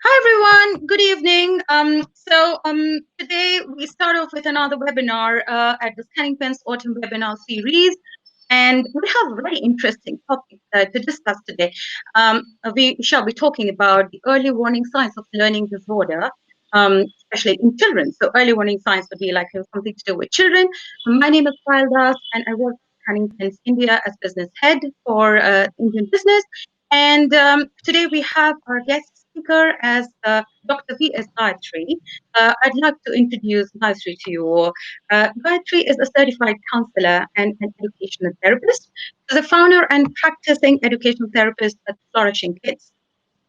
Hi everyone, good evening. Today we start off with another webinar at the Scanning Pens Autumn Webinar Series, and we have a very interesting topic to discuss today. We shall be talking about the early warning signs of learning disorder, especially in children. So early warning signs would be like something to do with children. My name is Payal Das, and I work at Scanning Pens India as business head for Indian business. And today we have our guest speaker as Dr. V.S. Gayatri. I'd like to introduce Gayatri to you all. Gayatri is a certified counselor and an educational therapist. She's a founder and practicing educational therapist at Flourishing Kids.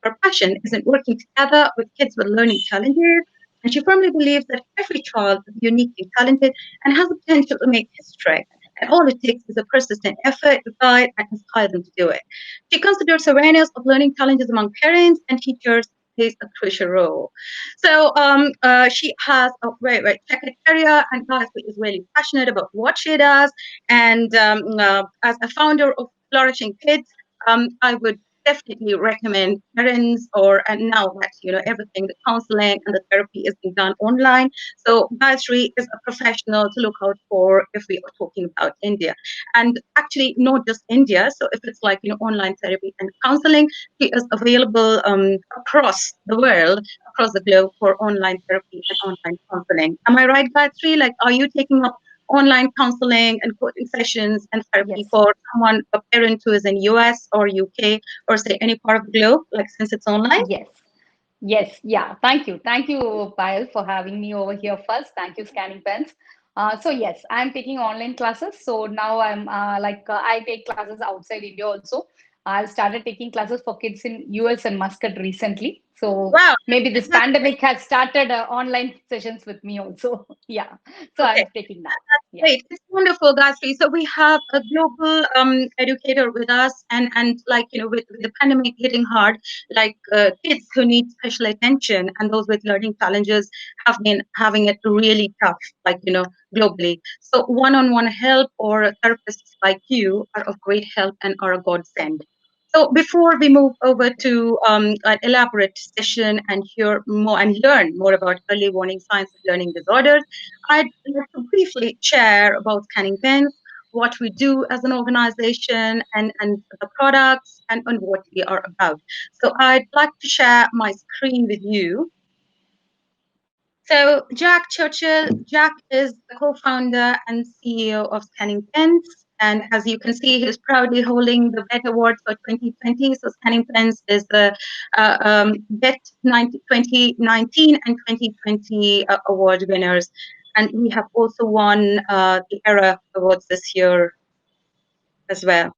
Her passion is in working together with kids with learning challenges, and she firmly believes that every child is uniquely talented and has the potential to make history. And all it takes is a persistent effort to guide and inspire them to do it. She considers awareness of learning challenges among parents and teachers plays a crucial role. She has a very checkered career, and Gayatri is really passionate about what she does. And as a founder of Flourishing Kids, I would definitely recommend parents or and now that everything, the counseling and the therapy is being done online. So Gayatri is a professional to look out for if we are talking about India. And actually not just India. So if it's like online therapy and counseling, she is available across the world, across the globe for online therapy and online counseling. Am I right, Gayatri? Like, are you taking up online counseling and coaching sessions and therapy Yes. for someone, a parent who is in US or UK or say any part of the globe, like since it's online? Yes. Yes. Yeah. Thank you. Thank you, Payal, for having me over here first. Thank you, Scanning Pens. Yes, I'm taking online classes. So now I take classes outside India also. I started taking classes for kids in US and Muscat recently. So Wow. maybe this pandemic has started online sessions with me also. Yeah. So Okay. I'm taking now. Yeah. Great. It's wonderful, Gayatri. So we have a global educator with us, and like with the pandemic hitting hard, like kids who need special attention and those with learning challenges have been having it really tough, like globally. So one-on-one help or therapists like you are of great help and are a godsend. So before we move over to an elaborate session and hear more and learn more about early warning signs of learning disorders, I'd like to briefly share about Scanning Pens, what we do as an organization, and the products and what we are about. So I'd like to share my screen with you. So Jack Churchill, Jack is the co-founder and CEO of Scanning Pens. And as you can see, he's proudly holding the BET Award for 2020. So Scanning Pens is the BET 2019 and 2020 award winners. And we have also won the ERA Awards this year as well.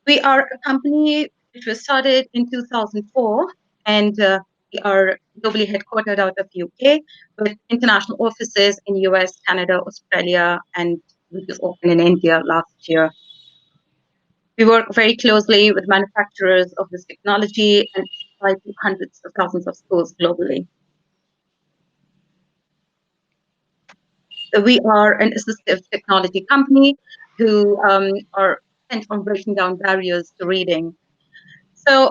We are a company which was started in 2004, and we are globally headquartered out of UK with international offices in US, Canada, Australia, and we just opened in India last year. We work very closely with manufacturers of this technology and supply to hundreds of thousands of schools globally. So we are an assistive technology company who are bent on breaking down barriers to reading. So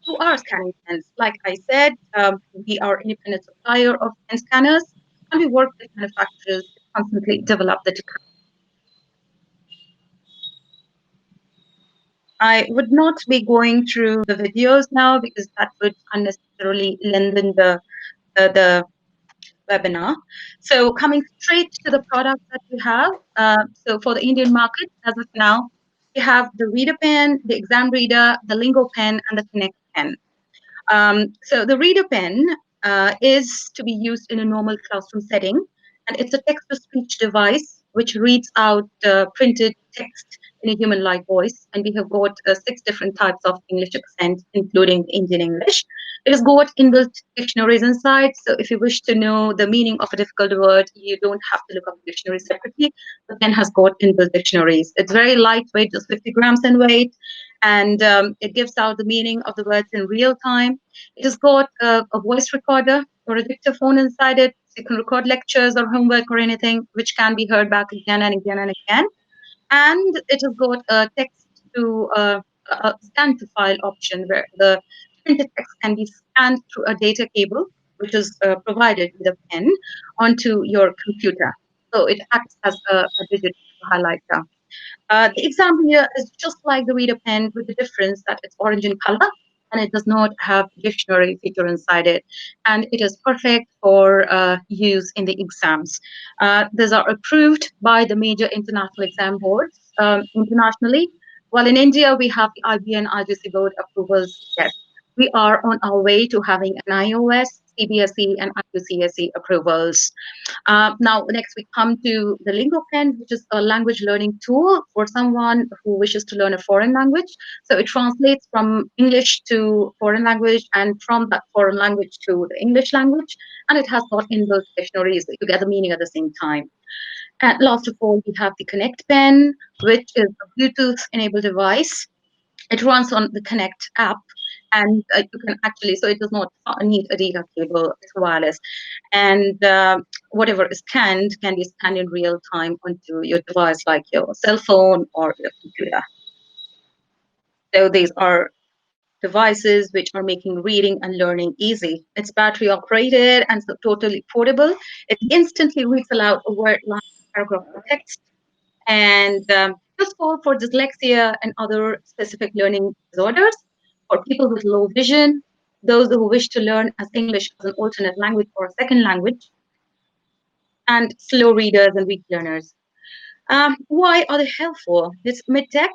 who are Scanning Pens? Like I said, we are independent supplier of pen scanners, and we work with manufacturers to constantly develop the technology. I would not be going through the videos now because that would unnecessarily lengthen the webinar. So coming straight to the products that we have. So for the Indian market, as of now, we have the Reader Pen, the Exam Reader, the Lingo Pen, and the Connect Pen. So the Reader Pen is to be used in a normal classroom setting, and it's a text-to-speech device which reads out printed text in a human-like voice. And we have got 6 different types of English accent, including Indian English. It has got inbuilt dictionaries inside, so if you wish to know the meaning of a difficult word, you don't have to look up the dictionary separately. The pen has got inbuilt dictionaries. It's very lightweight, just 50 grams in weight, and it gives out the meaning of the words in real time. It has got a voice recorder or a dictaphone inside it, so you can record lectures or homework or anything, which can be heard back again and again and again. And it has got a text to a scan to file option where the printed text can be scanned through a data cable, which is provided with a pen, onto your computer. So it acts as a digit highlighter. The example here is just like the reader pen with the difference that it's orange in color and it does not have dictionary feature inside it. And it is perfect for use in the exams. These are approved by the major international exam boards internationally. While in India, we have the IBN IGC board approvals. Yes, we are on our way to having an iOS, CBSE, and IUCSE approvals. Now, next we come to the LingoPen, which is a language learning tool for someone who wishes to learn a foreign language. So it translates from English to foreign language and from that foreign language to the English language. And it has got inbuilt dictionaries that you get the meaning at the same time. And last of all, we have the Connect Pen, which is a Bluetooth enabled device. It runs on the Connect app, and you can actually, so it does not need a data cable, it's wireless. And whatever is scanned can be scanned in real time onto your device, like your cell phone or your computer. So these are devices which are making reading and learning easy. It's battery operated and so totally portable. It instantly reads aloud a word, line, paragraph, or text. And useful for dyslexia and other specific learning disorders, for people with low vision, those who wish to learn as English as an alternate language or a second language, and slow readers and weak learners. Why are they helpful? It's mid-tech.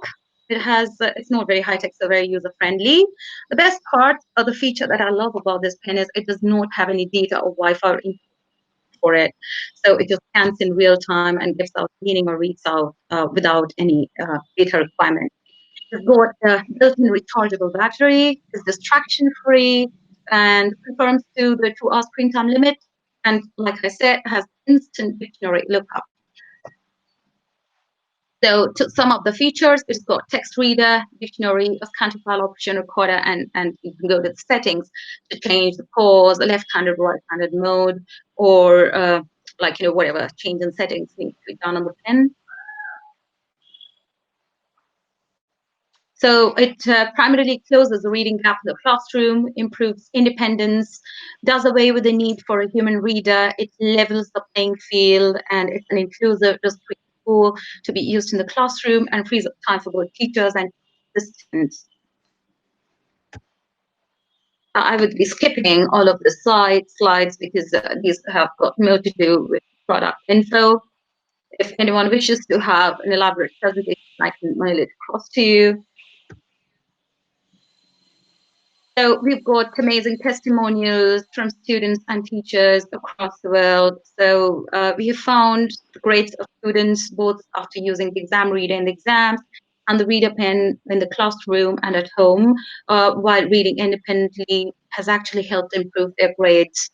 It's not very high-tech, so very user-friendly. The best part of the feature that I love about this pen is it does not have any data or Wi-Fi for it. So it just scans in real time and gives out meaning or reads out without any data requirement. It's got a built-in rechargeable battery, it's distraction-free, and conforms to the 2 hour screen time limit. And like I said, has instant dictionary lookup. So to sum up the features, it's got text reader, dictionary, a scan to file option, recorder, and you can go to the settings to change the pause, the left-handed, right-handed mode, or whatever change in settings needs to be done on the pen. So it primarily closes the reading gap in the classroom, improves independence, does away with the need for a human reader. It levels the playing field, and it's an inclusive, discrete tool to be used in the classroom and frees up time for both teachers and assistants. I would be skipping all of the slides because these have got more to do with product info. If anyone wishes to have an elaborate presentation, I can mail it across to you. So we've got amazing testimonials from students and teachers across the world. So we have found the grades of students both after using the exam reader in the exams and the reader pen in the classroom and at home while reading independently has actually helped improve their grades.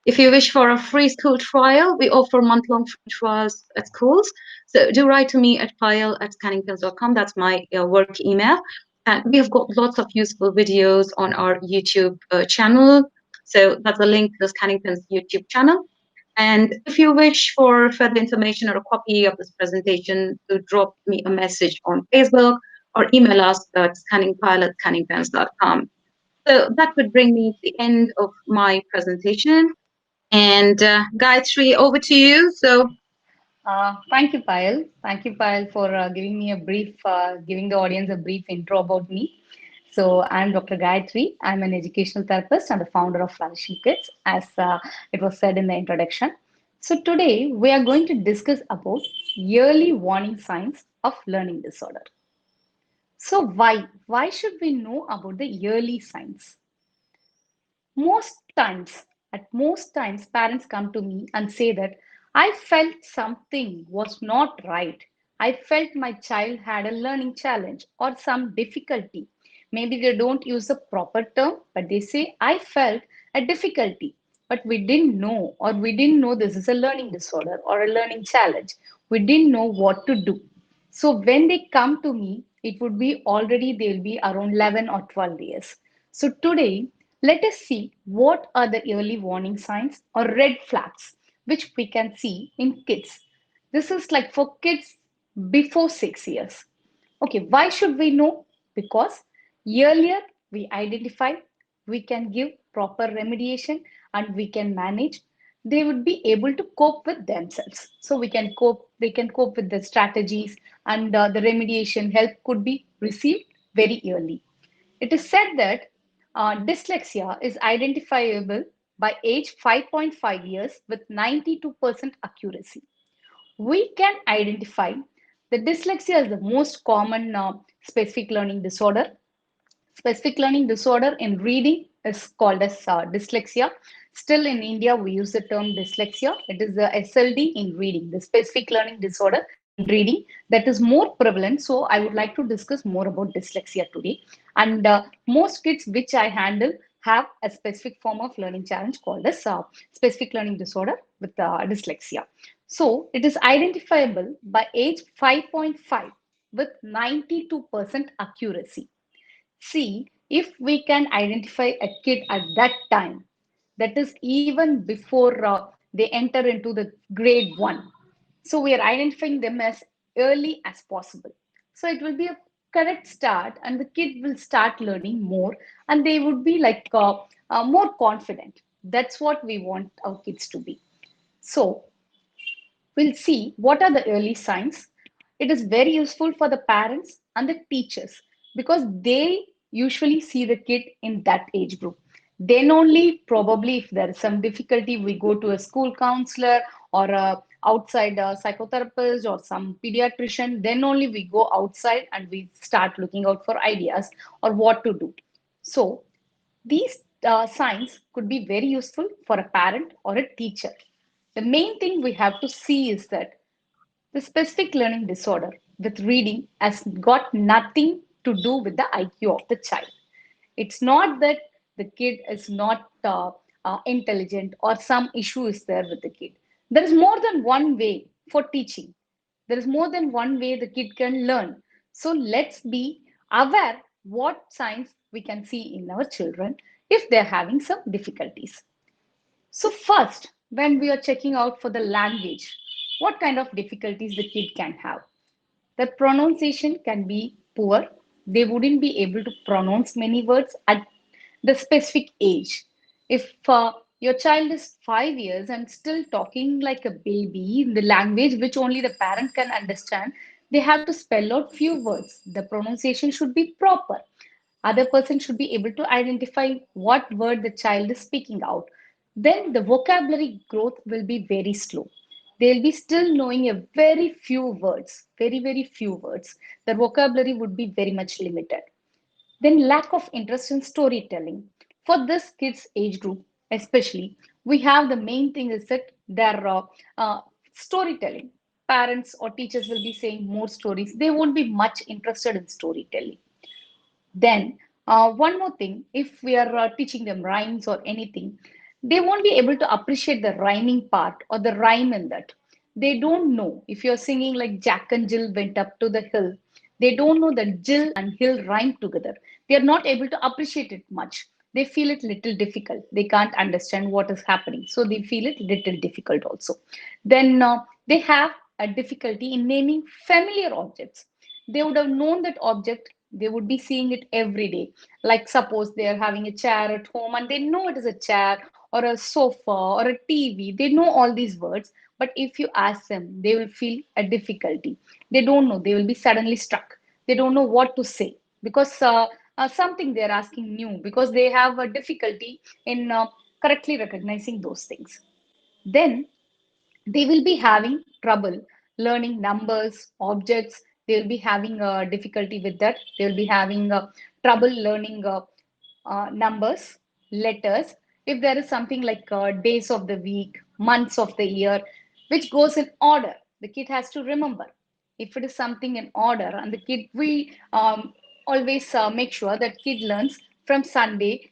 If you wish for a free school trial, we offer month-long free trials at schools. So do write to me at payal@scanningpens.com. That's my work email. And we have got lots of useful videos on our YouTube channel. So that's a link to the Scanning Pens YouTube channel. And if you wish for further information or a copy of this presentation, to drop me a message on Facebook or email us at scanningpile@scanningpens.com. So that would bring me to the end of my presentation. And Gayatri, over to you. Thank you, Payal. Thank you, Payal, for giving me a brief, giving the audience a brief intro about me. So, I'm Dr. Gayatri. I'm an educational therapist and the founder of Flourishing Kids, as it was said in the introduction. So, today we are going to discuss about early warning signs of learning disorder. So, why? Why should we know about the early signs? Most times, at most times, parents come to me and say that I felt something was not right. I felt my child had a learning challenge or some difficulty. Maybe they don't use the proper term, but they say, I felt a difficulty, but we didn't know, or we didn't know this is a learning disorder or a learning challenge. We didn't know what to do. So when they come to me, it would be already they'll be around 11 or 12 years. So today, let us see what are the early warning signs or red flags which we can see in kids. This is like for kids before 6 years. Okay, why should we know? Because earlier we identify, we can give proper remediation, and we can manage. They would be able to cope with themselves. So we can cope, they can cope with the strategies, and the remediation help could be received very early. It is said that dyslexia is identifiable by age 5.5 years with 92% accuracy. We can identify the dyslexia as the most common specific learning disorder. Specific learning disorder in reading is called as dyslexia. Still in India, we use the term dyslexia. It is the SLD in reading, the specific learning disorder in reading that is more prevalent. So I would like to discuss more about dyslexia today. And most kids which I handle have a specific form of learning challenge called as specific learning disorder with dyslexia. So it is identifiable by age 5.5 with 92% accuracy. See, if we can identify a kid at that time, that is even before they enter into the grade one. So we are identifying them as early as possible. So it will be a correct start, and the kid will start learning more, and they would be like more confident. That's what we want our kids to be. So we'll see what are the early signs. It is very useful for the parents and the teachers because they usually see the kid in that age group. Then only, probably, if there is some difficulty, we go to a school counselor or a outside psychotherapist or some pediatrician. Then only we go outside and we start looking out for ideas or what to do. So these signs could be very useful for a parent or a teacher. The main thing we have to see is that the specific learning disorder with reading has got nothing to do with the IQ of the child. It's not that the kid is not intelligent or some issue is there with the kid. There is more than one way for teaching. There is more than one way the kid can learn. So let's be aware what signs we can see in our children if they're having some difficulties. So first, when we are checking out for the language, what kind of difficulties the kid can have? The pronunciation can be poor. They wouldn't be able to pronounce many words at the specific age. If your child is 5 years and still talking like a baby in the language which only the parent can understand, they have to spell out few words. The pronunciation should be proper. Other person should be able to identify what word the child is speaking out. Then the vocabulary growth will be very slow. They'll be still knowing a very few words, very, very few words. Their vocabulary would be very much limited. Then lack of interest in storytelling. For this kids age group, especially, we have the main thing is that their storytelling. Parents or teachers will be saying more stories. They won't be much interested in storytelling. Then, one more thing, if we are teaching them rhymes or anything, they won't be able to appreciate the rhyming part or the rhyme in that. They don't know if you're singing like Jack and Jill went up to the hill. They don't know that Jill and hill rhyme together. They are not able to appreciate it much. They feel it little difficult. They can't understand what is happening. So they feel it little difficult also. Then they have a difficulty in naming familiar objects. They would have known that object, they would be seeing it every day. Like suppose they are having a chair at home and they know it is a chair or a sofa or a TV. They know all these words, but if you ask them, they will feel a difficulty. They don't know. They will be suddenly struck. They don't know what to say because something they're asking new because they have a difficulty in correctly recognizing those things. Then they will be having trouble learning numbers, objects. They will be having difficulty with that. They will be having trouble learning numbers, letters. If there is something like days of the week, months of the year, which goes in order, the kid has to remember. If it is something in order, and the kid, we always make sure that kid learns from Sunday,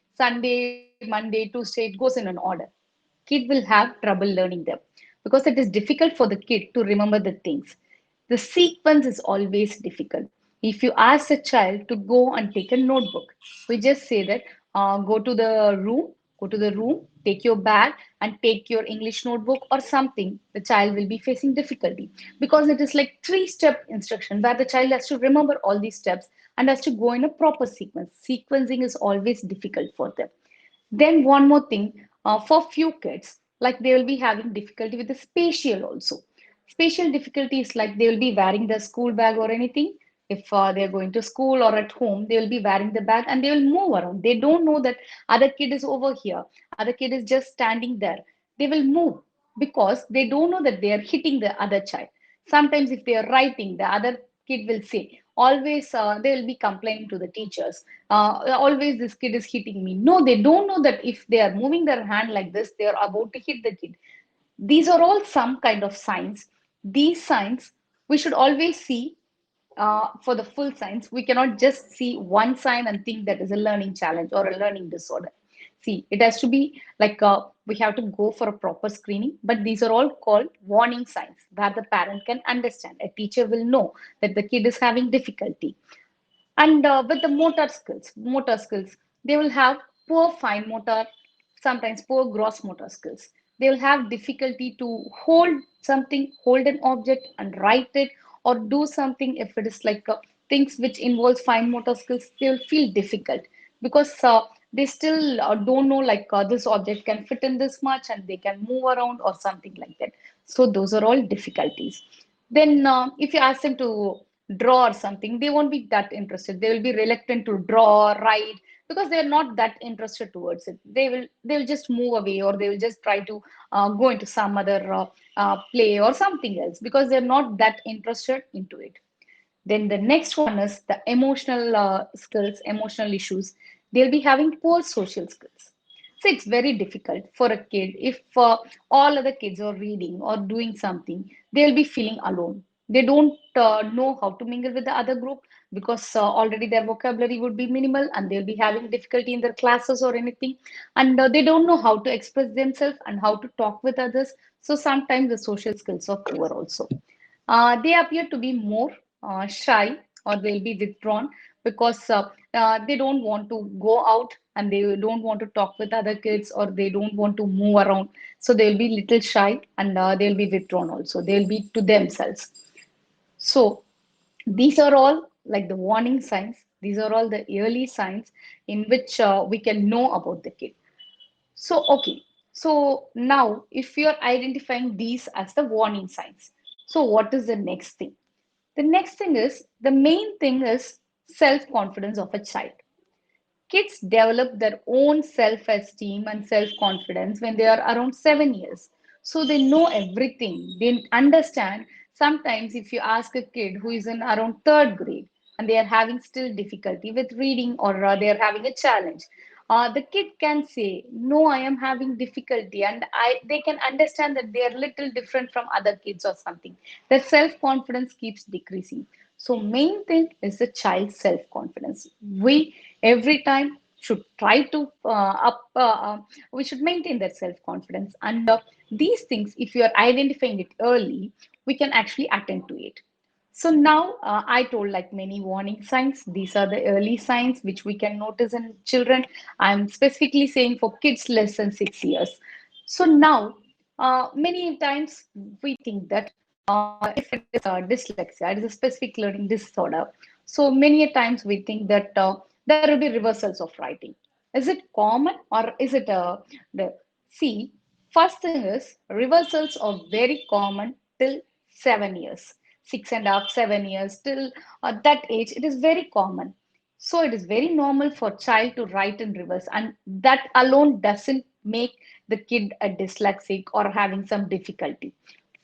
Monday, Tuesday, it goes in an order. Kid will have trouble learning them because it is difficult for the kid to remember the things. The sequence is always difficult. If you ask a child to go and take a notebook, we just say that go to the room, take your bag and take your English notebook or something, the child will be facing difficulty because it is like three-step instruction where the child has to remember all these steps and has to go in a proper sequence. Sequencing is always difficult for them. Then one more thing, for few kids, like they will be having difficulty with the spatial also. Spatial difficulty is like they will be wearing the school bag or anything. If they're going to school or at home, they will be wearing the bag and they will move around. They don't know that other kid is over here, other kid is just standing there. They will move because they don't know that they are hitting the other child. Sometimes if they are writing, the other kid will say, always they will be complaining to the teachers, always this kid is hitting me. No, they don't know that if they are moving their hand like this, they are about to hit the kid. These are all some kind of signs. These signs we should always see for the full signs. We cannot just see one sign and think that is a learning challenge or a learning disorder. See, it has to be like we have to go for a proper screening, but these are all called warning signs where the parent can understand. A teacher will know that the kid is having difficulty. And with the motor skills, they will have poor fine motor, sometimes poor gross motor skills. They will have difficulty to hold something, hold an object and write it, or do something. If it is like things which involves fine motor skills, they will feel difficult because they still don't know like this object can fit in this much and they can move around or something like that. So those are all difficulties. Then if you ask them to draw or something, they won't be that interested. They will be reluctant to draw, write, because they're not that interested towards it. They will just move away, or they will just try to go into some other play or something else because they're not that interested into it. Then the next one is the emotional skills, emotional issues. They'll be having poor social skills. So it's very difficult for a kid if all other kids are reading or doing something, they'll be feeling alone. They don't know how to mingle with the other group because already their vocabulary would be minimal and they'll be having difficulty in their classes or anything. And they don't know how to express themselves and how to talk with others. So sometimes the social skills are poor also. They appear to be more shy or they'll be withdrawn because they don't want to go out and they don't want to talk with other kids or they don't want to move around. So they'll be little shy and they'll be withdrawn also. They'll be to themselves. So these are all like the warning signs. These are all the early signs in which we can know about the kid. So, okay. So now if you're identifying these as the warning signs, so what is the next thing? The next thing is the main thing is self confidence of a child. Kids develop their own self esteem and self confidence when they are around 7 years. So they know everything. They understand. Sometimes, if you ask a kid who is in around third grade and they are having still difficulty with reading or they are having a challenge, the kid can say, "No, I am having difficulty," and they can understand that they are little different from other kids or something. Their self confidence keeps decreasing. So, main thing is the child's self confidence. We every time should try to we should maintain that self confidence and these things if you are identifying it early we can actually attend to it. So now I told like many warning signs. These are the early signs which we can notice in children. I'm specifically saying for kids less than 6 years. So now many times we think that if it is dyslexia, it is a specific learning disorder. So many times we think that there will be reversals of writing. Is it common or is it the see? First thing is reversals are very common till 7 years, 6.5, 7 years till that age. It is very common. So it is very normal for child to write in reverse, and that alone doesn't make the kid a dyslexic or having some difficulty.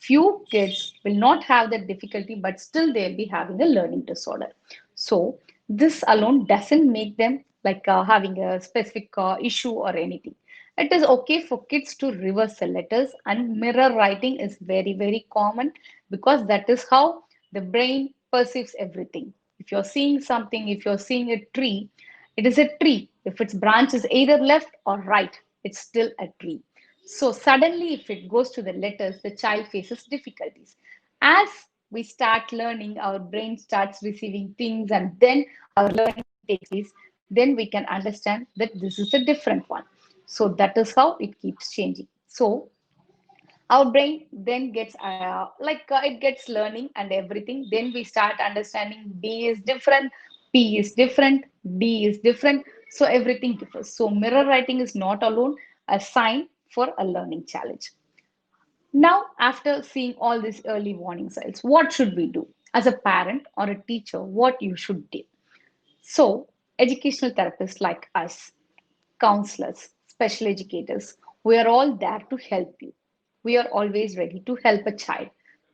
Few kids will not have that difficulty, but still they'll be having a learning disorder. So this alone doesn't make them like having a specific issue or anything. It is okay for kids to reverse the letters, and mirror writing is very, very common because that is how the brain perceives everything. If you're seeing something, if you're seeing a tree, it is a tree. If its branch is either left or right, it's still a tree. So suddenly, if it goes to the letters, the child faces difficulties. As we start learning, our brain starts receiving things, and then our learning takes place, then we can understand that this is a different one. So that is how it keeps changing. So our brain then gets it gets learning and everything. Then we start understanding B is different, P is different, D is different. So everything differs. So mirror writing is not alone a sign for a learning challenge. Now, after seeing all these early warning signs, what should we do? As a parent or a teacher, what you should do? So, educational therapists like us, counselors, special educators, we are all there to help you. We are always ready to help a child.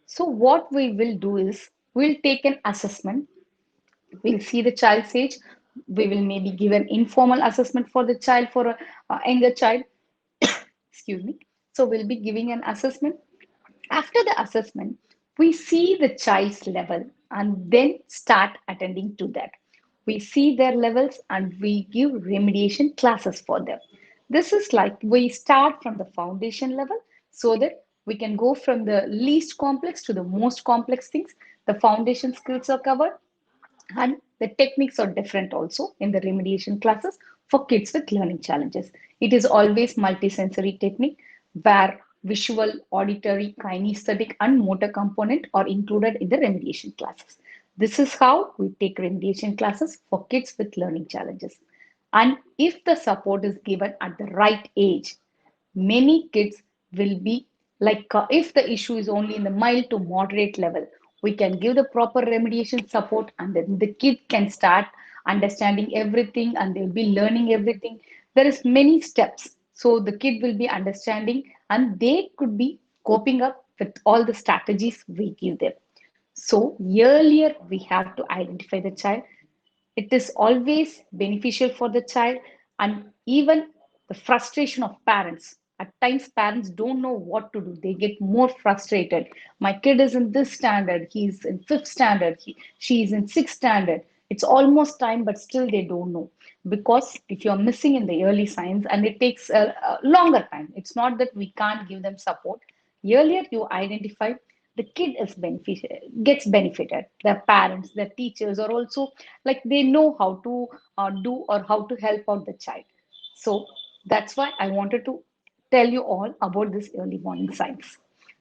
So, what we will do is we'll take an assessment, we'll see the child's age, we will maybe give an informal assessment for the child, for a younger child. Excuse me. So, we'll be giving an assessment. After the assessment, we see the child's level and then start attending to that. We see their levels and we give remediation classes for them. This is like we start from the foundation level so that we can go from the least complex to the most complex things. The foundation skills are covered and the techniques are different also in the remediation classes for kids with learning challenges. It is always multisensory technique where visual, auditory, kinesthetic, and motor component are included in the remediation classes. This is how we take remediation classes for kids with learning challenges. And if the support is given at the right age, many kids will be if the issue is only in the mild to moderate level, we can give the proper remediation support and then the kid can start understanding everything and they'll be learning everything. There is many steps, so the kid will be understanding and they could be coping up with all the strategies we give them. So earlier we have to identify the child. It is always beneficial for the child, and even the frustration of parents. At times, parents don't know what to do. They get more frustrated. My kid is in this standard, he's in fifth standard, she is in sixth standard. It's almost time, but still they don't know. Because if you're missing in the early signs, and it takes a longer time, it's not that we can't give them support. Earlier, you identify the kid is gets benefited, their parents, their teachers are also they know how to do or how to help out the child. So that's why I wanted to tell you all about this early warning signs.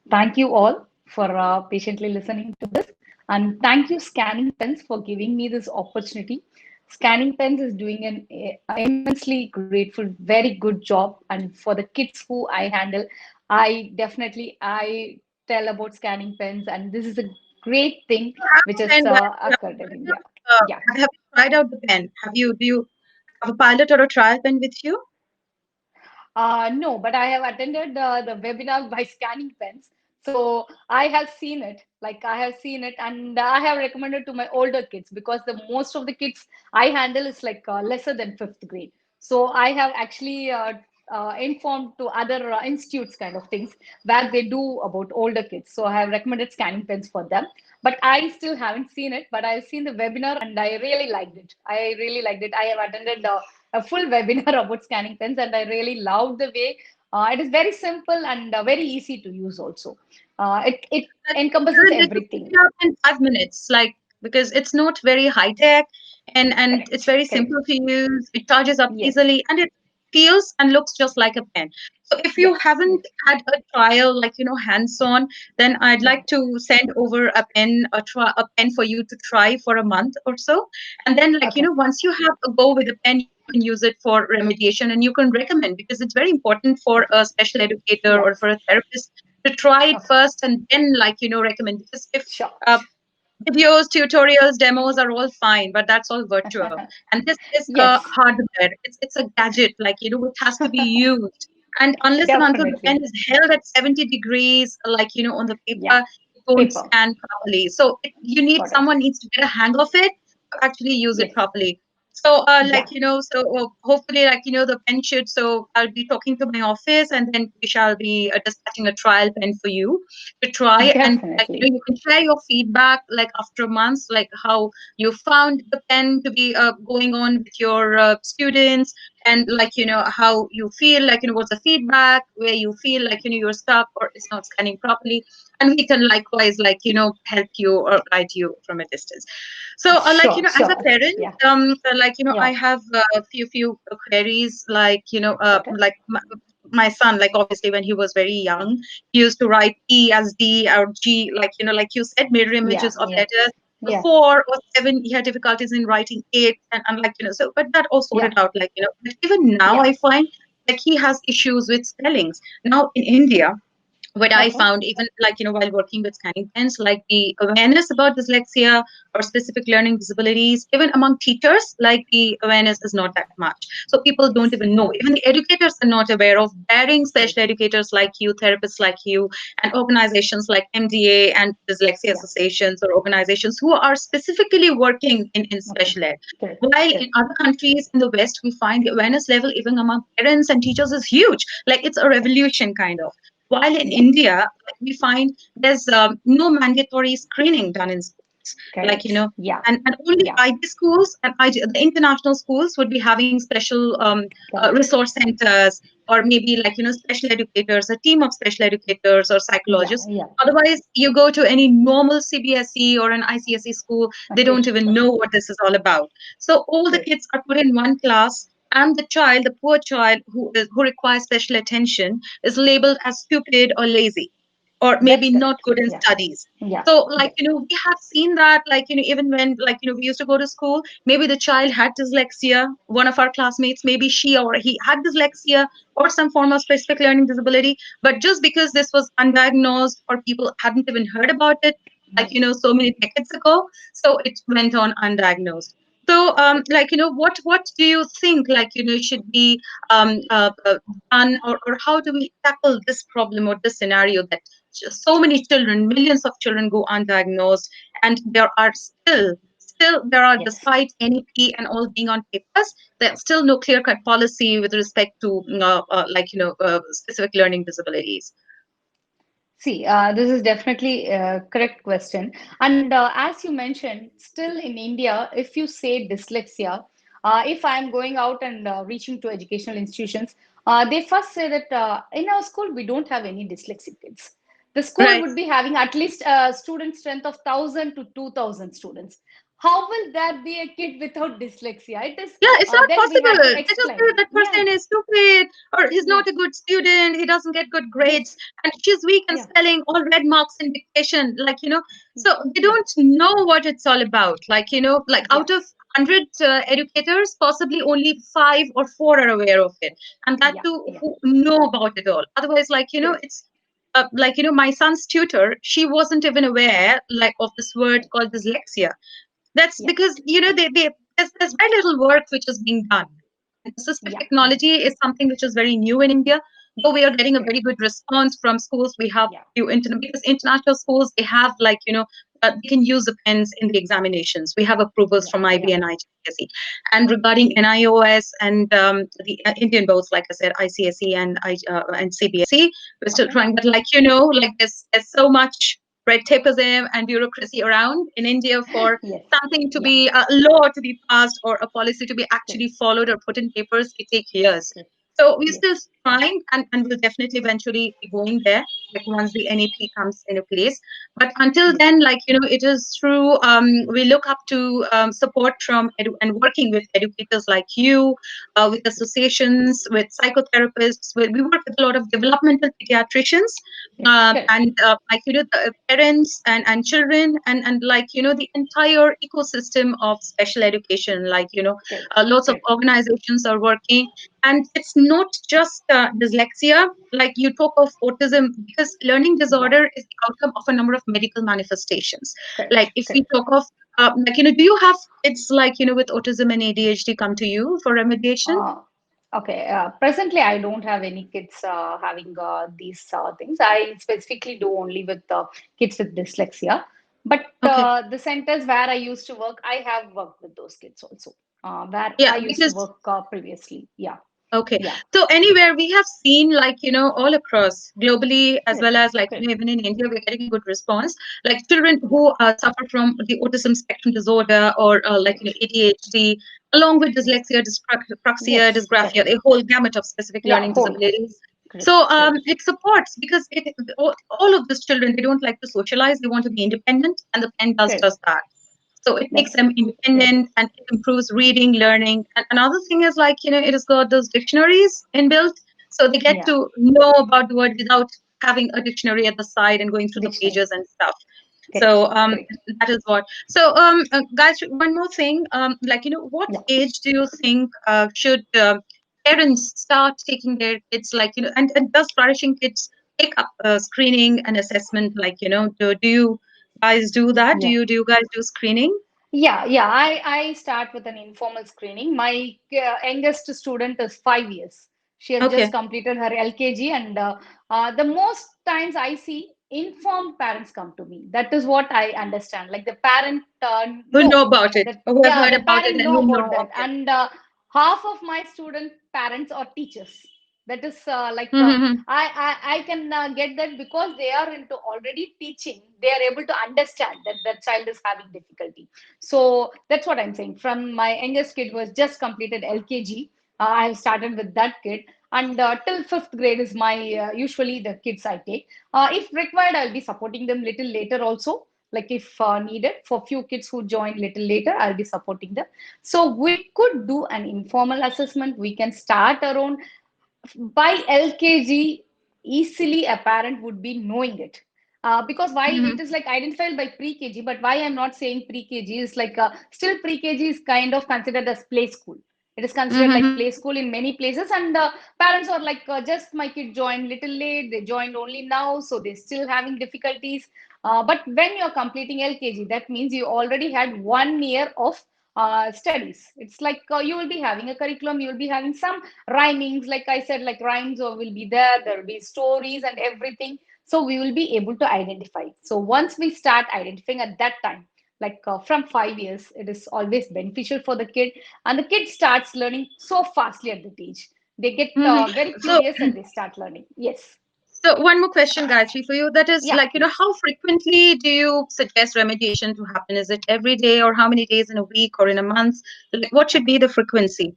Thank you all for patiently listening to this, and thank you Scanning Pens for giving me this opportunity. Scanning Pens is doing an immensely grateful, very good job, and for the kids who I handle, I tell about Scanning Pens, and this is a great thing which has And occurred in India. Yeah. have you tried out the pen? Do you have a pilot or a trial pen with you? No, but I have attended the webinar by Scanning Pens. So I have seen it, I have seen it, and I have recommended to my older kids because the most of the kids I handle is lesser than fifth grade. So I have actually informed to other institutes kind of things where they do about older kids. So I have recommended Scanning Pens for them. But I still haven't seen it, but I've seen the webinar and I really liked it. I really liked it. I have attended a full webinar about Scanning Pens, and I really loved the way it is very simple and very easy to use. Also, it Like, encompasses they could pick everything. it up in 5 minutes, like because it's not very high tech and it's Correct, very correct. simple to use. It charges up Yes, easily and it feels and looks just like a pen. So if you yes, haven't yes. had a trial, like hands-on, then I'd like Right. to send over a pen for you to try for a month or so. And then Okay. once you have a go with a pen, you can use it for remediation and you can recommend because it's very important for Okay. a special educator or Yes. for a therapist to try it Okay. first and then recommend because if Sure. uh, videos, tutorials, demos are all fine, but that's all virtual. And this is Yes. hardware. It's a gadget, it has to be used. And unless and until the pen Definitely. is held at 70 degrees, on the Yeah. paper, it won't Paper. scan properly. So Got it. someone needs to get a hang of it to actually use it Yes. properly. So, Yeah. hopefully, the pen should. So, I'll be talking to my office, and then we shall be dispatching a trial pen for you to try, and Definitely. you can share your feedback after months, how you found the pen to be going on with your students, and like how you feel, like what's the feedback, where you feel like you're stuck or it's not scanning properly, and we can likewise like help you or guide you from a distance. So like Sure, as a sure. parent, Yeah, like yeah. I have a few queries, like Got it. like my son, like obviously when he was very young, he used to write E as D or G, like like you said, mirror Yeah, images of yeah, letters. So yeah, 4 or 7, he had difficulties in writing 8, and like so, but that all yeah, sorted out, like but even now yeah. I find like he has issues with spellings now in India. What I Okay. found, even like while working with scanning pens, like the awareness about dyslexia or specific learning disabilities, even among teachers, like the awareness is not that much. So people don't even know. Even the educators are not aware of, barring Yes. special educators like you, therapists like you, and organizations like MDA and dyslexia Yeah. associations or organizations who are specifically working in Okay. special ed. Correct. While in Correct. other countries in the West, we find the awareness level even among parents and teachers is huge. Like it's a revolution kind of. While in Yeah. India, we find there's no mandatory screening done in schools. Like, Correct. Yeah. and only Yeah. IB schools and the international schools would be having special Correct. resource centers, or maybe like, special educators, a team of special educators or Yeah. psychologists. Yeah. Otherwise, you go to any normal CBSE or an ICSE school, they don't Okay. even know what this is all about. So all the Correct. kids are put in one class, and the child, the poor child who requires special attention, is labeled as stupid or lazy, or That's maybe not correct. good in Yeah. studies. Yeah. So like Yes. we have seen that, like even when like we used to go to school, maybe the child had dyslexia, one of our classmates, maybe she or he had dyslexia or some form of specific learning disability, but just because this was undiagnosed or people hadn't even heard about it, like Yes. so many decades ago, so it went on undiagnosed. So like what do you think, like should be done, or how do we tackle this problem or this scenario that so many children, millions of children go undiagnosed, and there are still there are, Yes. despite NEP and all being on papers, there's still no clear cut policy with respect to like specific learning disabilities. See, this is definitely a correct question. And as you mentioned, still in India, if you say dyslexia, if I'm going out and reaching to educational institutions, they first say that in our school, we don't have any dyslexic kids. The school Right. would be having at least a student strength of 1,000 to 2,000 students. How will that be a kid without dyslexia? It is, Yeah, it's not then we had to possible. They just say explain. that Yeah, person is stupid, or he's yeah, not a good student, he doesn't get good grades, yes, and she's weak in yeah, spelling, all red marks in dictation. Like, so they yeah, don't know what it's all about. Like, like yeah, out of 100 educators, possibly only 5 or 4 are aware of it. And that yeah, too, yeah. who know about it all. Otherwise, like, Correct. it's like, my son's tutor, she wasn't even aware like of this word Correct. called dyslexia. That's Yeah, because there's very little work which is being done. And assistive yeah, yeah. technology is something which is very new in India. Though we are getting a Correct. very good response from schools, we have Yeah, few because international schools, they have like they can use the pens in the examinations. We have approvals yeah, from yeah, IB and IGCSE. And regarding NIOS and the Indian boards, like I said, ICSE and CBSE, we're still okay. trying. But like like there's so much red tapeism and bureaucracy around in India for Yes, something to yeah, be a law to be passed or a policy to be correct, actually followed or put in papers. It takes years. correct. So we're Yes, still trying, and we'll definitely eventually be going there, like once the NEP comes into place. But until yes, then, like it is through we look up to support from and working with educators like you, with associations, with psychotherapists. We work with a lot of developmental pediatricians, yes, correct, and like the parents and children, and like the entire ecosystem of special education. Like correct, lots of correct. organizations are working, and it's not just dyslexia. Like you talk of autism, because learning Yeah, disorder is the outcome of a number of medical manifestations. correct, Like if we correct. talk of like do you have kids like with autism and ADHD come to you for remediation? Uh, okay, presently I don't have any kids having these things. I specifically do only with kids with dyslexia. But Okay. the centers where I used to work, I have worked with those kids also, where Yeah, I used to because work previously. Yeah, okay. yeah, So anywhere we have seen, like, all across globally, as well correct, as like, correct. even in India, we're getting a good response. Like children Yeah, who suffer from the autism spectrum disorder, or like, correct. ADHD, along with Yeah. dyslexia, dyspraxia, Yes, dysgraphia, a definitely. whole gamut of specific Yeah, learning whole. disabilities. Great, So great. it supports because all of these children, they don't like to socialize, they want to be independent, and the pen Great. does that. So it makes That's them great. independent and it improves reading, learning. And another thing is like, it has got those dictionaries inbuilt. So they get Yeah, to know about the word without having a dictionary at the side and going through the dictionary. pages and stuff. Great, So great. that is what. So guys, one more thing. Like, what Yeah. age do you think should parents start taking their kids, like, and does Flourishing Kids take up screening and assessment? Like, do you guys do that? Yeah. Do you guys do screening? Yeah, yeah. I start with an informal screening. My youngest student is 5 years. She has just Okay. completed her LKG, and the most times I see informed parents come to me. That is what I understand. Like the parent Who know know about it? that, Who have yeah, heard the about it parent and know who about know? that, Okay. and half of my student parents are teachers. That is Mm-hmm. I can get that because they are into already teaching. They are able to understand that the child is having difficulty. So that's what I'm saying. From my youngest kid was just completed LKG. I have started with that kid, and till fifth grade is my usually the kids I take. If required, I'll be supporting them little later also. Like if needed for few kids who join little later, I'll be supporting them. So we could do an informal assessment. We can start around by LKG, easily a parent would be knowing it. Because why it is Mm-hmm. like identified by pre-KG, but why I'm not saying pre-KG is like still pre-KG is kind of considered as play school. It is considered like Mm-hmm. play school in many places, and parents are like, just my kid joined little late, they joined only now, so they're still having difficulties. But when you're completing LKG, that means you already had 1 year of studies. It's like you will be having a curriculum, you will be having some rhymings, like I said, like rhymes or will be there will be stories and everything. So we will be able to identify. So once we start identifying at that time, like from 5 years, it is always beneficial for the kid, and the kid starts learning so fastly at that age. They get Mm-hmm. very So, curious and they start learning. Yes. so one more question, Gayatri, for you. That is Yeah, like, please. how frequently do you suggest remediation to happen? Is it every day, or how many days in a week or in a month? Like, what should Okay. be the frequency?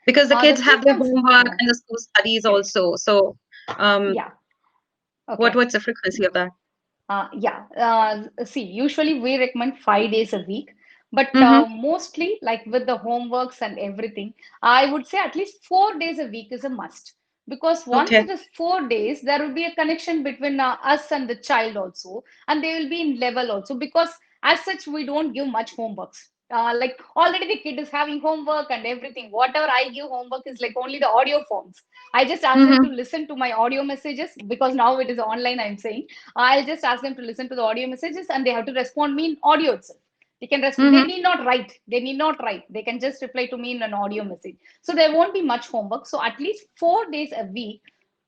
Because the The kids have their frequency, homework yeah, and the school studies correct. also. So, um, Yeah, okay. what's the frequency of that? Yeah. See, usually we recommend 5 days a week, but Mm-hmm. mostly like with the homeworks and everything, I would say at least 4 days a week is a must. Because once Okay. it is 4 days, there will be a connection between us and the child also, and they will be in level also. Because as such, we don't give much homeworks. Like already the kid is having homework and everything. Whatever I give homework is like only the audio forms. I just ask them to Mm-hmm. listen to my audio messages because now it is online. I'm saying I'll just ask them to listen to the audio messages and they have to respond me in audio itself. They can respond. They Mm-hmm. need not write. They need not write. They can just reply to me in an audio message. So there won't be much homework. So at least 4 days a week,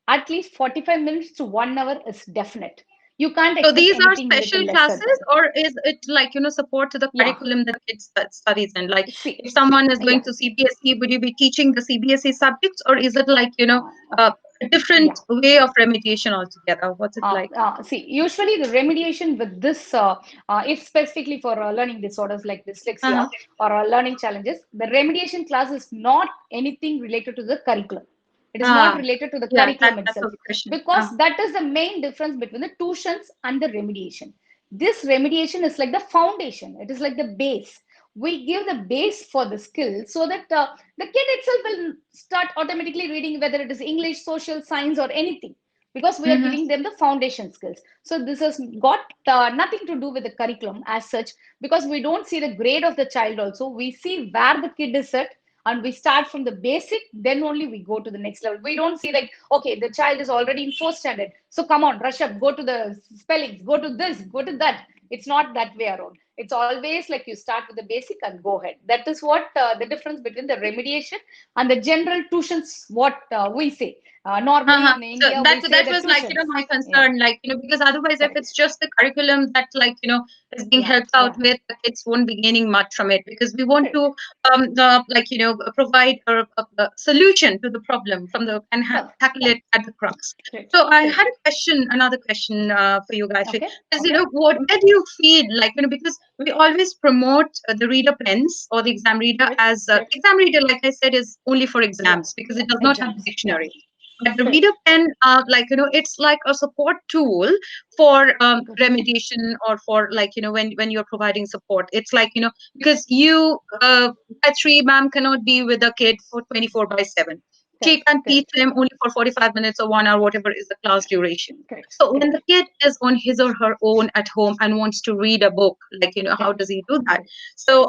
at least 45 minutes to 1 hour is definite. You can't So expect these are anything little special lesser classes, than. or is it like, support to the Yeah. curriculum that kids studies in? Like, See. if someone is going Yeah. to CBSE, would you be teaching the CBSE subjects, or is it like, Okay. a different Yeah. way of remediation altogether? What's it like? See, usually the remediation with this, if specifically for learning disorders like dyslexia Uh-huh. or learning challenges, the remediation class is not anything related to the curriculum. It is not Ah, related to the yeah, curriculum that's itself a question. because that is the main difference between the tuitions and the remediation. This remediation is like the foundation, it is like the base. We give the base for the skill so that the kid itself will start automatically reading, whether it is English, social, science, or anything, because we are Mm-hmm. giving them the foundation skills. So this has got nothing to do with the curriculum as such, because we don't see the grade of the child also. We see where the kid is at, and we start from the basic, then only we go to the next level. We don't see like, okay, the child is already in fourth standard, so come on, rush up, go to the spellings, go to this, go to that. It's not that way around. It's always like you start with the basic and go ahead. That is what the difference between the remediation and the general tuitions, what we say. Normally in So India, that we say that the was like, tuitions. my Yeah, concern, like, because otherwise, if correct. it's just the curriculum that, like, is being Yeah, helped out yeah, with, the kids won't be gaining much from it, because we want correct. to like, provide a solution to the problem from the and tackle it at the crux. Correct, So I correct. had another question for you guys. Okay, Is, okay. where do you feel like, because we always promote the reader pens or the exam reader Correct, as correct. exam reader, like I said, is only for Yeah, exams because it does not have the exams. Yeah, dictionary. But the reader correct. pen, like, it's like a support tool for Good. remediation, or for, like, when you're providing support. It's like, because you, by three, ma'am cannot be with a kid for 24/7. She Correct, can teach correct, them only for 45 minutes or 1 hour, whatever is the class duration. correct, So when correct. the kid is on his or her own at home and wants to read a book, like, Yeah, how does he do that? So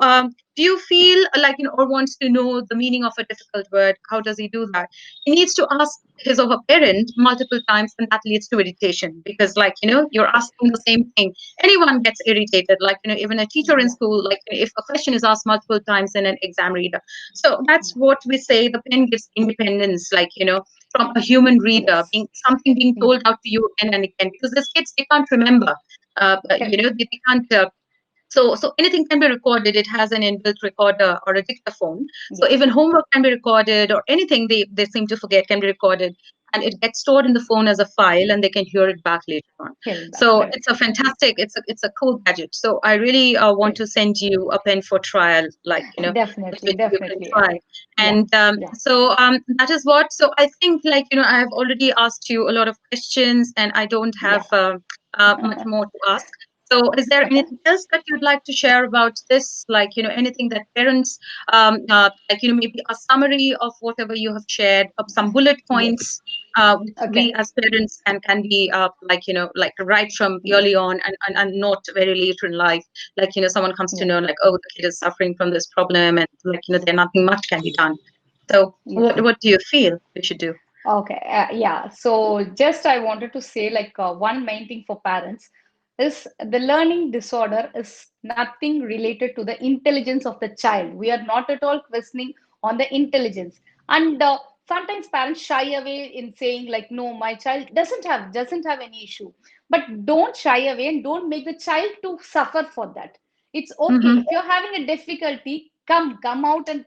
do you feel like, or wants to know the meaning of a difficult word, how does he do that? He needs to ask his or her parent multiple times, and that leads to irritation, because, like, you're correct. asking the same thing. Anyone gets irritated, like, even a teacher in Yeah, school, like, if a question is asked multiple times in an exam reader. So that's what we say, the pen gives independence, like, from a human reader, yes. being something being Yeah, told out to you again and again, because these kids, they can't remember, correct. they can't so anything can be recorded. It has an inbuilt recorder or a dictaphone. So Yes, even homework can be recorded, or anything they seem to forget can be recorded, and it gets stored in the phone as a file, and they can hear it back later on. hearing back. So it's Correct, a fantastic, it's a cool gadget. So I really want correct. to send you a pen for trial, like, Definitely, which you can definitely. try. Yeah, And yeah, so that is what. So I think, like, I have already asked you a lot of questions, and I don't have yeah. much more to ask. So, is there Okay. anything else that you'd like to share about this? Like, anything that parents, like, maybe a summary of whatever you have shared, of some bullet Yes. points, which we Okay. as parents can be, like, like, right from Yes. early on, and not very later in life. Like, someone comes to Yes. know, like, oh, the kid is suffering from this problem, and, like, there nothing much can be done. So, Yes. what do you feel we should do? Okay, yeah. So just I wanted to say like one main thing for parents is the learning disorder is nothing related to the intelligence of the child. We are not at all questioning on the intelligence. And sometimes parents shy away in saying like, no, my child doesn't have any issue. But don't shy away and don't make the child to suffer for that. It's okay. Mm-hmm. If you're having a difficulty, come out and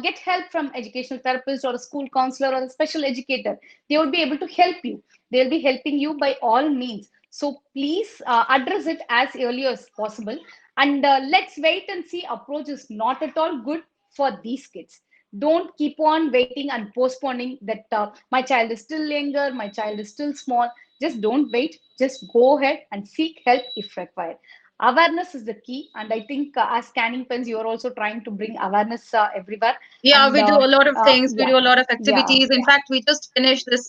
get help from educational therapist or a school counselor or a special educator. They will be able to help you. They'll be helping you by all means. So please address it as early as possible. And let's wait and see approach is not at all good for these kids. Don't keep on waiting and postponing that my child is still younger, my child is still small. Just don't wait. Just go ahead and seek help if required. Awareness is the key, and I think as Scanning Pens, you are also trying to bring awareness everywhere. Yeah, And we do a lot of things. We yeah, do a lot of yeah, activities. In fact, we just finished this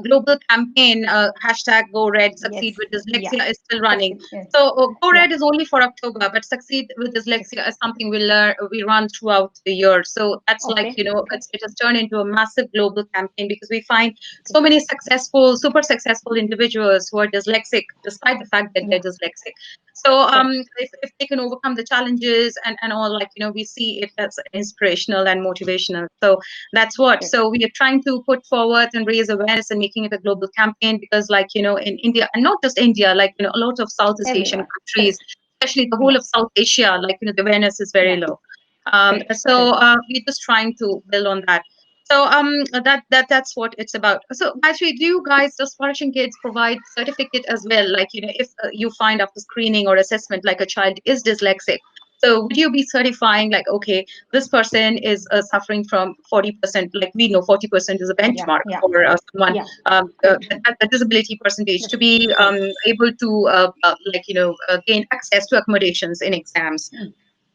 global campaign, hashtag Go Red, yes, Succeed with yeah. Dyslexia is still running. Succeed. Yes, So Go yeah, Red is only for October, but Succeed with yes. Dyslexia is something we run throughout the year. So that's, like, Okay, okay. it has turned into a massive global campaign, because we find so many successful, super successful individuals who are dyslexic, despite the fact that they're Yeah, dyslexic. So correct, if they can overcome the challenges and all, like, we see it as inspirational and motivational. So that's what. correct. So we are trying to put forward and raise awareness and making it a global campaign, because, like, in India, and not just India, like, a lot of Southeast Asian Everywhere, countries, correct. especially the whole Yeah, of South Asia, like, the awareness is very yeah, low. correct, So correct. we're just trying to build on that. So that's what it's about. So actually, do you guys, does Flourishing Kids provide certificate as well? Like, if you find after screening or assessment, like, a child is dyslexic, so would you be certifying, like, okay, this person is suffering from 40%, like, we know 40% is a Yeah, benchmark yeah, for someone, yeah, correct. the disability percentage to Yes, be correct. able to like, gain access to accommodations in exams. Mm,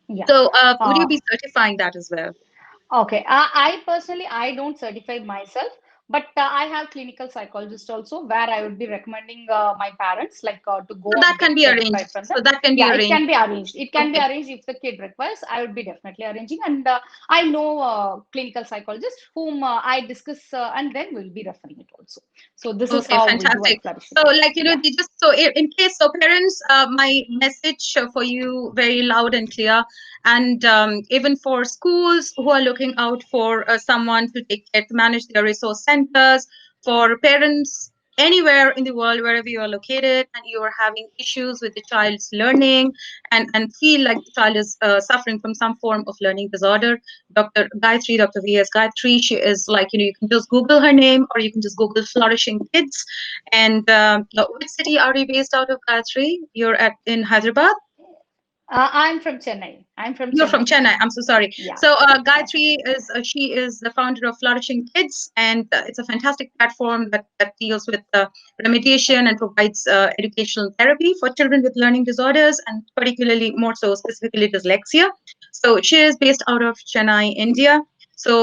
yeah. So would you Uh, be certifying that as well? Okay, I personally I don't certify myself, but I have clinical psychologist also where I would be recommending my parents like to So go that and can get be arranged. certified from them. So that can be Yeah, it arranged. can be arranged. It can be Okay. arranged if the kid requires. I would be definitely arranging, and I know clinical psychologist whom I discuss and then we'll be referring it also. So this is Okay, how we do fantastic. at Flourishing So, Kids. like, Yeah. they just, so in case, so parents, my message for you very loud and clear, and even for schools who are looking out for someone to take care, to manage their resource centers, for parents anywhere in the world, wherever you are located, and you are having issues with the child's learning and feel like the child is suffering from some form of learning disorder. Dr. Gayatri, Dr. V.S. Gayatri, she is like, you can just Google her name, or you can just Google Flourishing Kids. And which city are you based out of, Gayatri? You're in Hyderabad? I'm from Chennai. I'm from You're from Chennai. Chennai. I'm so sorry. Yeah. So Yeah. Gayatri is she is the founder of Flourishing Kids, and it's a fantastic platform that deals with remediation and provides educational therapy for children with learning disorders, and particularly more so specifically dyslexia. So she is based out of Chennai, India. So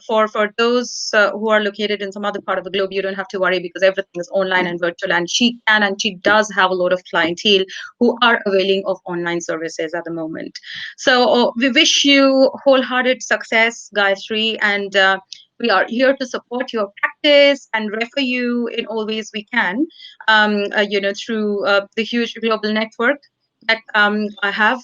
for those who are located in some other part of the globe, you don't have to worry because everything is online and virtual, and she can and she does have a lot of clientele who are availing of online services at the moment. So we wish you wholehearted success, Gayatri, and we are here to support your practice and refer you in all ways we can, through the huge global network that I have.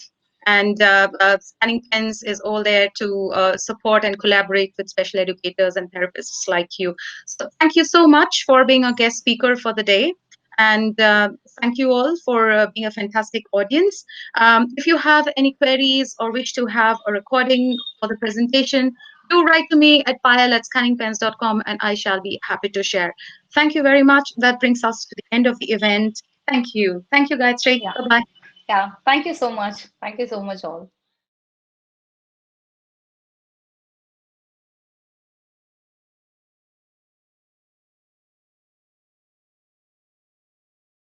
And Scanning Pens is all there to support and collaborate with special educators and therapists like you. So thank you so much for being a guest speaker for the day. And thank you all for being a fantastic audience. If you have any queries or wish to have a recording for the presentation, do write to me at payal@scanningpens.com and I shall be happy to share. Thank you very much. That brings us to the end of the event. Thank you. Thank you, Gayatri. Yeah. Bye-bye. Yeah. Thank you so much. Thank you so much, all.